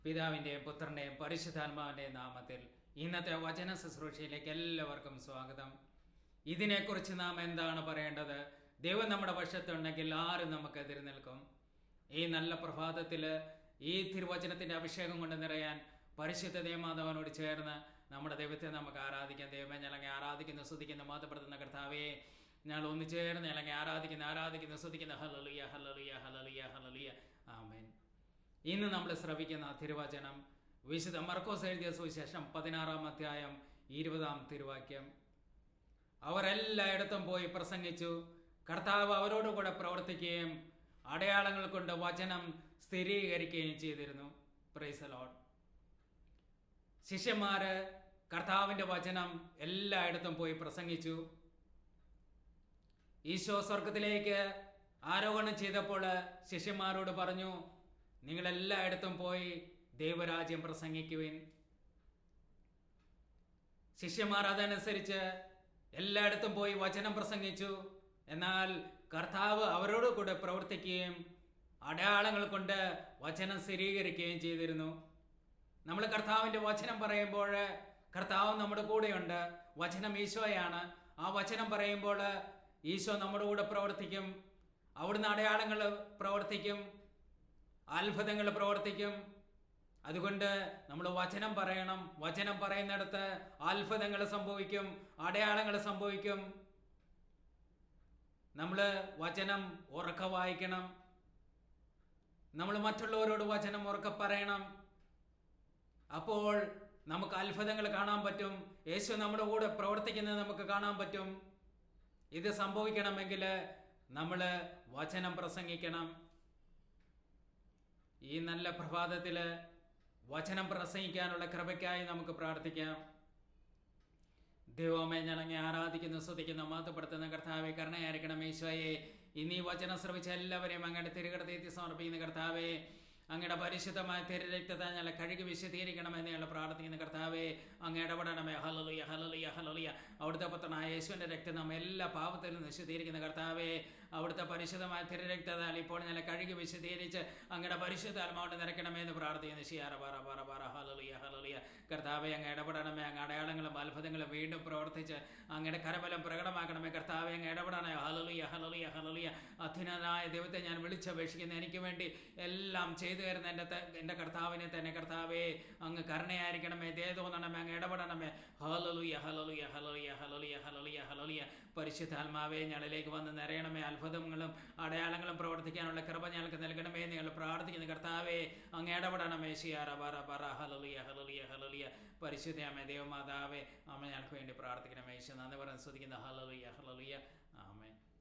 പിതാവിൻ്റെയും പുത്രൻ്റെയും പരിശുദ്ധാത്മാവിൻ്റെയും നാമത്തിൽ ഇന്നത്തെ വചന ശുശ്രൂഷയിലേക്ക് എല്ലാവർക്കും സ്വാഗതം. ഇതിനെക്കുറിച്ച് നാം എന്താണ് പറയേണ്ടത്? ദൈവം നമ്മുടെ പക്ഷത്തുണ്ടെങ്കിൽ ആരും നമുക്കെതിരെ നിൽക്കും? ഈ നല്ല പ്രഭാതത്തിൽ ഈ തിരുവചനത്തിൻ്റെ അഭിഷേകം കൊണ്ട് നിറയാൻ പരിശുദ്ധ ദേവമാതാവിനോട് ചേർന്ന് നമ്മുടെ ദൈവത്തെ നമുക്ക് ആരാധിക്കാം. ദൈവമേ, ഞങ്ങളെ ആരാധിക്കുന്നു, സ്തുതിക്കുന്നു, മാതപ്പെടുത്തുന്ന കർത്താവേ, ഞങ്ങൾ ഒന്ന് ചേർന്ന് ഞങ്ങളെ ആരാധിക്കുന്നു, സ്തുതിക്കുന്നു. ഹല്ലേലൂയ, ഹല്ലേലൂയ, ഹല്ലേലൂയ, ഹല്ലേലൂയ, ആമേൻ. ഇന്ന് നമ്മൾ ശ്രവിക്കുന്ന തിരുവചനം വിശുദ്ധ മർക്കോസ് എഴുതിയ സുവിശേഷം 16-ാം അധ്യായം 20-ാം തിരുവാക്യം. അവർ എല്ലായിടത്തും പോയി പ്രസംഗിച്ചു, കർത്താവ് അവരോടുകൂടെ പ്രവർത്തിക്കുകയും അടയാളങ്ങൾ കൊണ്ട് വചനം സ്ഥിരീകരിക്കുകയും ചെയ്തിരുന്നു. Praise the Lord. ശിഷ്യന്മാര് കർത്താവിൻ്റെ വചനം എല്ലായിടത്തും പോയി പ്രസംഗിച്ചു. ഈശോ സ്വർഗത്തിലേക്ക് ആരോഹണം ചെയ്തപ്പോൾ ശിഷ്യന്മാരോട് പറഞ്ഞു, നിങ്ങളെല്ലായിടത്തും പോയി ദൈവരാജ്യം പ്രസംഗിക്കുവിൻ. ശിഷ്യന്മാർ അതനുസരിച്ച് എല്ലായിടത്തും പോയി വചനം പ്രസംഗിച്ചു. എന്നാൽ കർത്താവ് അവരോട് കൂടെ പ്രവർത്തിക്കുകയും അടയാളങ്ങൾ കൊണ്ട് വചനം സ്ഥിരീകരിക്കുകയും ചെയ്തിരുന്നു. നമ്മൾ കർത്താവിൻ്റെ വചനം പറയുമ്പോൾ കർത്താവ് നമ്മുടെ കൂടെയുണ്ട്. വചനം ഈശോയാണ്. ആ വചനം പറയുമ്പോൾ ഈശോ നമ്മുടെ കൂടെ പ്രവർത്തിക്കും. അവിടുന്ന് അടയാളങ്ങൾ പ്രവർത്തിക്കും, അത്ഭുതങ്ങൾ പ്രവർത്തിക്കും. അതുകൊണ്ട് നമ്മൾ വചനം പറയണം. വചനം പറയുന്നിടത്ത് അത്ഭുതങ്ങൾ സംഭവിക്കും, അടയാളങ്ങൾ സംഭവിക്കും. നമ്മൾ വചനം ഉറക്കെ വായിക്കണം. നമ്മൾ മറ്റുള്ളവരോട് വചനം ഉറക്കെ പറയണം. അപ്പോൾ നമുക്ക് അത്ഭുതങ്ങൾ കാണാൻ പറ്റും. യേശു നമ്മുടെ കൂടെ പ്രവർത്തിക്കുന്നത് നമുക്ക് കാണാൻ പറ്റും. ഇത് സംഭവിക്കണമെങ്കിൽ നമ്മൾ വചനം പ്രസംഗിക്കണം. ഈ നല്ല പ്രഭാതത്തിൽ വചനം പ്രസംഗിക്കാനുള്ള കൃപയ്ക്കായി നമുക്ക് പ്രാർത്ഥിക്കാം. ദൈവമേ, ഞങ്ങളെ ആരാധിക്കുന്നു, സ്തുതിക്കുന്നു, മാതപ്പെടുത്തുന്ന കർത്താവെ, കരുണയായിരിക്കണം ഈശോയെ. ഇന്ന് ഈ വചനം ശ്രമിച്ച എല്ലാവരെയും അങ്ങയുടെ തിരുകടത്തേക്ക് സമർപ്പിക്കുന്ന കർത്താവെ, അങ്ങയുടെ പരിശുദ്ധമായ തിരുരക്തത്തെ ഞങ്ങളെ കഴുകി വിശദീകരിക്കണമെന്ന് ഞങ്ങൾ പ്രാർത്ഥിക്കുന്ന കർത്താവെ, അങ്ങ് ഇടപെടണമേ. Hallelujah, hallelujah, hallelujah. അവിടുത്തെ പുത്രനായ യേശുവിൻ്റെ രക്തം നമ്മെ എല്ലാ പാപത്തിൽ നിന്ന് വിശദീകരിക്കുന്ന കർത്താവെ, അവിടുത്തെ പരിശുദ്ധമായ തിരുരക്തത്താൽ ഇപ്പോൾ ഞങ്ങളെ കഴുകി വിശദീകരിച്ച് അങ്ങയുടെ പരിശുദ്ധാത്മാവിനെ നിറയ്ക്കണമെന്ന് പ്രാർത്ഥിക്കുന്നു. ശിയാറ പാറ പാറ പാറ. Hallelujah, hallelujah. കർത്താവെ, അങ്ങ് ഇടപെടണമേ. അങ്ങ് അടയാളങ്ങളും അത്ഭുതങ്ങളും വീണ്ടും പ്രവർത്തിച്ച് അങ്ങയുടെ കരബലം പ്രകടമാക്കണമേ. കർത്താവെ, അങ്ങ് ഇടപെടണേ. Hallelujah, hallelujah, hallelujah. അത്യുന്നതനായ ദൈവത്തെ ഞാൻ വിളിച്ചപേക്ഷിക്കുന്നു. എനിക്ക് വേണ്ടി എല്ലാം ചെയ്തു തരുന്ന എൻ്റെ കർത്താവിനെ തന്നെ കർത്താവേ, അങ്ങ് കരുണയായിരിക്കണമേ, ദയ തോന്നണമേ, അങ്ങ് ഇടപെടണമേ. Hallelujah, hallelujah, hallelujah, hallelujah, hallelujah, hallelujah. പരിശുദ്ധാത്മാവേ, ഞങ്ങളിലേക്ക് വന്ന് നിറയണമേ. അത്ഭുതങ്ങളും അടയാളങ്ങളും പ്രവർത്തിക്കാനുള്ള കൃപ ഞങ്ങൾക്ക് നൽകണമേ എന്ന് ഞങ്ങൾ പ്രാർത്ഥിക്കുന്നു. കർത്താവേ, അങ്ങ് ഇടപെടണമേ. ശിയാറ പറ പറ. Hallelujah, hallelujah, hallelujah. പരിശുദ്ധമേ ദൈവമാതാവേ, അമ്മ ഞങ്ങൾക്ക് വേണ്ടി പ്രാർത്ഥിക്കണമേ. ഈശോ നന്ദി പറഞ്ഞ് സ്തുതിക്കുന്നു. ഹല്ലേലൂയ, ഹല്ലേലൂയ, ആമേൻ.